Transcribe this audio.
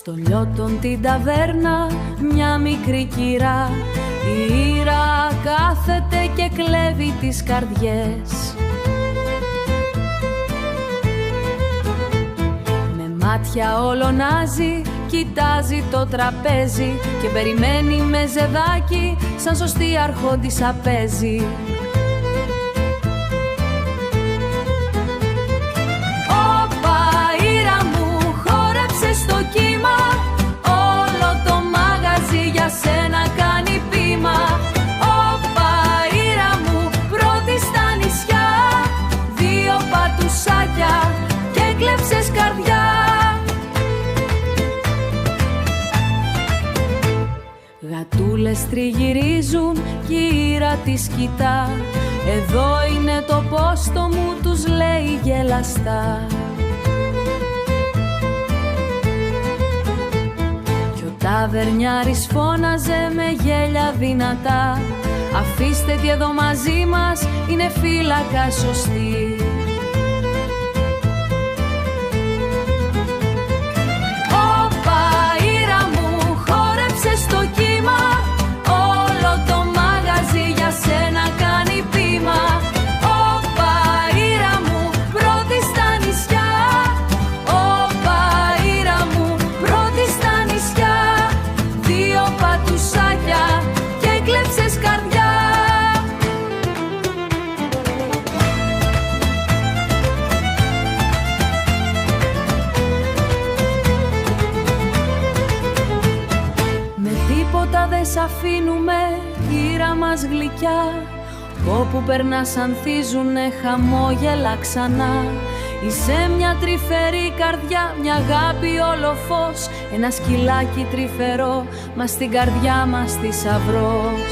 Στο Λιώτον την ταβέρνα μια μικρή κυρά, η Ήρα κάθεται και κλέβει τις καρδιές. Με μάτια ολονάζει, κοιτάζει το τραπέζι και περιμένει με ζεδάκι σαν σωστή αρχόντισσα παίζει. Όπα Ήρα μου, χόρεψε στο κύμα, όλο το μάγαζι για σένα κάνει πείμα. Όπα Ήρα μου, πρώτη στα νησιά, δύο πατουσάκια και κλέψες καρδιά. Γατούλες τριγυρίζουν κι η Ήρα τις κοιτά, εδώ είναι το πόστο μου, τους λέει γελαστά. Κι ο ταβερνιάρης φώναζε με γέλια δυνατά, αφήστε τη εδώ μαζί μας, είναι φύλακα σωστή. Όπα Ήρα μου, χόρεψε στο κύμα, όλο το μάγαζι για σένα κάνει πείμα. Όπα Ήρα μου, πρώτη στα νησιά, όπα Ήρα μου, πρώτη στα νησιά, δύο πατουσάκια και κλέψες καρδιά. Με τίποτα δεν σ' αφήνουμε, Ήρα μας γλυκιά, όπου περνάς ανθίζουνε χαμόγελα ξανά. Είσαι μια τρυφερή καρδιά, μια αγάπη όλο φως, ένα σκυλάκι τρυφερό, μα στην καρδιά μας θησαυρός.